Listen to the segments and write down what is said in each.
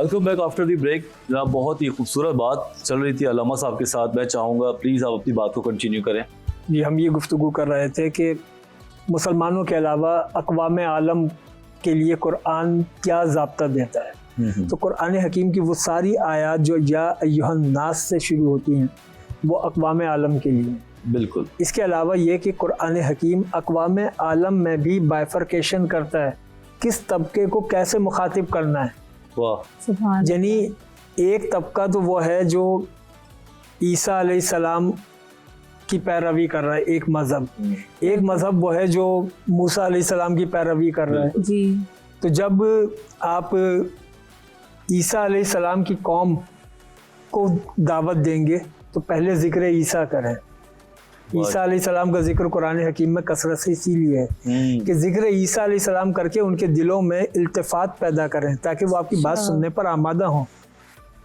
Welcome back after the break. جناب بہت ہی خوبصورت بات چل رہی تھی علامہ صاحب کے ساتھ. میں چاہوں گا پلیز آپ اپنی بات کو کنٹینیو کریں. جی ہم یہ گفتگو کر رہے تھے کہ مسلمانوں کے علاوہ اقوام عالم کے لیے قرآن کیا ضابطہ دیتا ہے. تو قرآن حکیم کی وہ ساری آیات جو یا ایھا الناس سے شروع ہوتی ہیں وہ اقوام عالم کے لیے. بالکل. اس کے علاوہ یہ کہ قرآن حکیم اقوام عالم میں بھی بائفرکیشن کرتا ہے کس طبقے کو کیسے مخاطب کرنا ہے. واہ. یعنی ایک طبقہ تو وہ ہے جو عیسیٰ علیہ السلام کی پیروی کر رہا ہے, ایک مذہب وہ ہے جو موسیٰ علیہ السلام کی پیروی کر رہا ہے. جی تو جب آپ عیسیٰ علیہ السلام کی قوم کو دعوت دیں گے تو پہلے ذکر عیسیٰ کریں. عیسیٰ علیہ السلام کا ذکر قرآن حکیم میں کثرت سے اسی لیے ہے کہ ذکر عیسیٰ علیہ السلام کر کے ان کے دلوں میں التفات پیدا کریں تاکہ وہ آپ کی بات سننے پر آمادہ ہوں.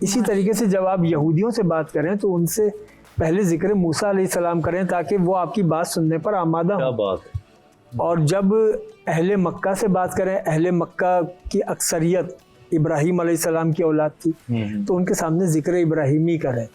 اسی طریقے سے جب آپ یہودیوں سے بات کریں تو ان سے پہلے ذکر موسیٰ علیہ السلام کریں تاکہ وہ آپ کی بات سننے پر آمادہ ہوں. کیا بات ہے. اور جب اہل مکہ سے بات کریں, اہل مکہ کی اکثریت ابراہیم علیہ السلام کی اولاد تھی تو ان کے سامنے ذکر ابراہیمی کریں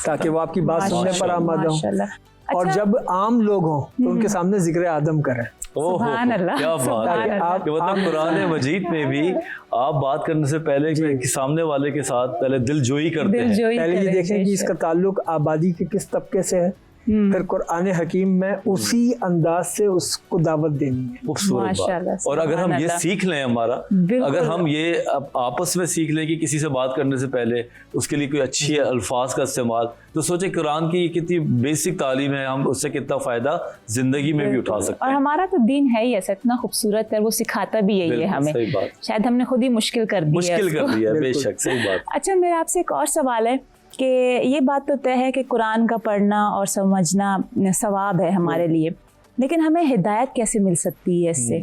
تاکہ وہ آپ کی بات سننے پر آمادہ ہوں. اور جب عام لوگ ہوں تو ان کے سامنے ذکر آدم کریں. سبحان اللہ. کیا بات ہے. مطلب قرآن مجید میں بھی آپ بات کرنے سے پہلے سامنے والے کے ساتھ پہلے دل جوئی کرتے ہیں. پہلے یہ دیکھیں کہ اس کا تعلق آبادی کے کس طبقے سے ہے, پھر قرآن حکیم میں اسی انداز سے اس کو دعوت دینی ہے. خوبصورت بات. اور اگر ہم یہ سیکھ لیں, اگر ہم یہ آپس میں سیکھ لیں کہ کسی سے بات کرنے سے پہلے اس کے لیے کوئی اچھی الفاظ کا استعمال, تو سوچیں قرآن کی کتنی بیسک تعلیم ہے, ہم اس سے کتنا فائدہ زندگی میں بھی اٹھا سکتے ہیں. اور ہمارا تو دین ہے ہی ایسا اتنا خوبصورت ہے, وہ سکھاتا بھی یہی ہے ہمیں. شاید ہم نے خود ہی مشکل کر دی ہے. بے شک صحیح بات. اچھا میرا آپ سے ایک اور سوال ہے کہ یہ بات تو طے ہے کہ قرآن کا پڑھنا اور سمجھنا ثواب ہے ہمارے لیے, لیکن ہمیں ہدایت کیسے مل سکتی ہے اس سے؟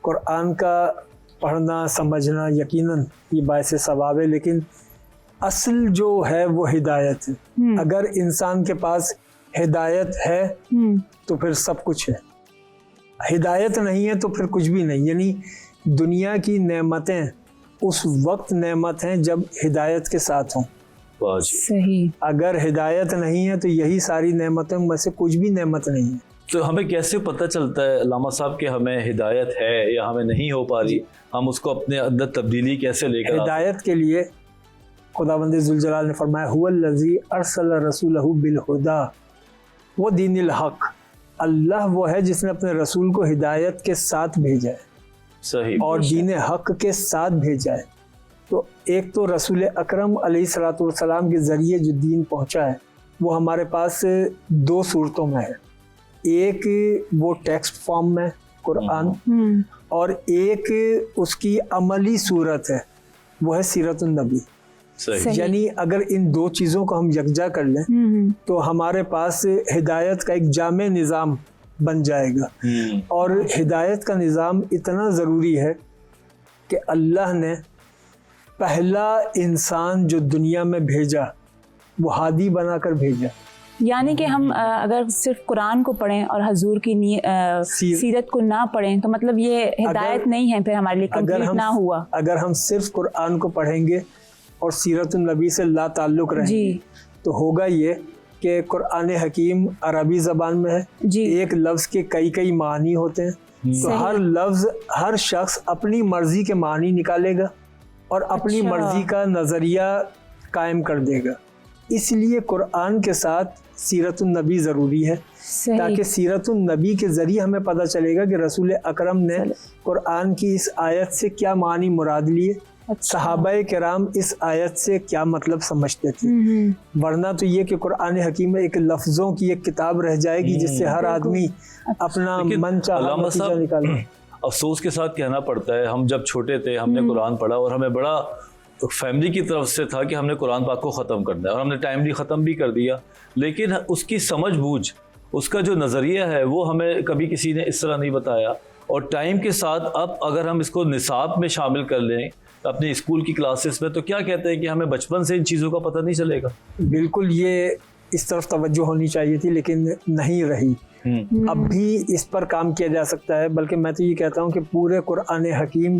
قرآن کا پڑھنا سمجھنا یقیناً یہ باعث ثواب ہے, لیکن اصل جو ہے وہ ہدایت ہے. اگر انسان کے پاس ہدایت ہے تو پھر سب کچھ ہے, ہدایت نہیں ہے تو پھر کچھ بھی نہیں. یعنی دنیا کی نعمتیں اس وقت نعمت ہیں جب ہدایت کے ساتھ ہوں. صحیح. اگر ہدایت نہیں ہے تو یہی ساری نعمتیں میں سے کچھ بھی نعمت نہیں ہے. تو ہمیں کیسے پتہ چلتا ہے علامہ صاحب کہ ہمیں ہدایت ہے یا ہمیں نہیں ہو پا رہی, ہم اس کو اپنے اندر تبدیلی کیسے لے کر؟ ہدایت کے لیے خداوند ذوالجلال نے فرمایا هو الذی ارسل رسولہ بالہدی ودین الحق. اللہ وہ ہے جس نے اپنے رسول کو ہدایت کے ساتھ بھیجا ہے. صحیح. اور دین حق کے ساتھ بھیجا ہے. تو ایک تو رسول اکرم علیہ الصلوۃ والسلام کے ذریعے جو دین پہنچا ہے وہ ہمارے پاس دو صورتوں میں ہے. ایک وہ ٹیکسٹ فارم میں قرآن, اور ایک اس کی عملی صورت ہے وہ ہے سیرت النبی. یعنی اگر ان دو چیزوں کو ہم یکجا کر لیں تو ہمارے پاس ہدایت کا ایک جامع نظام بن جائے گا. اور ہدایت کا نظام اتنا ضروری ہے کہ اللہ نے پہلا انسان جو دنیا میں بھیجا وہ ہادی بنا کر بھیجا. یعنی کہ ہم اگر صرف قرآن کو پڑھیں اور حضور کی سیرت کو نہ پڑھیں تو مطلب یہ ہدایت نہیں ہے, پھر ہمارے لیے کمپلیٹ نہ ہوا. اگر ہم صرف قرآن کو پڑھیں گے اور سیرت النبی سے لا تعلق رہیں گے تو ہوگا یہ کہ قرآن حکیم عربی زبان میں ہے. ایک لفظ کے کئی معنی ہوتے ہیں, تو ہر لفظ ہر شخص اپنی مرضی کے معنی نکالے گا اور اپنی مرضی کا نظریہ قائم کر دے گا. اس لیے قرآن کے ساتھ سیرت النبی ضروری ہے تاکہ سیرت النبی کے ذریعے ہمیں پتہ چلے گا کہ رسول اکرم نے قرآن کی اس آیت سے کیا معنی مراد لیے, صحابہ کرام اس آیت سے کیا مطلب سمجھتے تھے. ورنہ تو یہ کہ قرآن حکیم میں ایک لفظوں کی ایک کتاب رہ جائے گی جس سے ہر آدمی اپنا من چاہا نتیجہ نکالے. افسوس کے ساتھ کہنا پڑتا ہے, ہم جب چھوٹے تھے ہم نے قرآن پڑھا اور ہمیں بڑا فیملی کی طرف سے تھا کہ ہم نے قرآن پاک کو ختم کرنا ہے, اور ہم نے ٹائملی ختم بھی کر دیا, لیکن اس کی سمجھ بوجھ, اس کا جو نظریہ ہے وہ ہمیں کبھی کسی نے اس طرح نہیں بتایا. اور ٹائم کے ساتھ اب اگر ہم اس کو نصاب میں شامل کر لیں اپنے اسکول کی کلاسز میں تو کیا کہتے ہیں کہ ہمیں بچپن سے ان چیزوں کا پتہ نہیں چلے گا. بالکل یہ اس طرف توجہ ہونی چاہیے تھی لیکن نہیں رہی. اب بھی اس پر کام کیا جا سکتا ہے, بلکہ میں تو یہ کہتا ہوں کہ پورے قرآن حکیم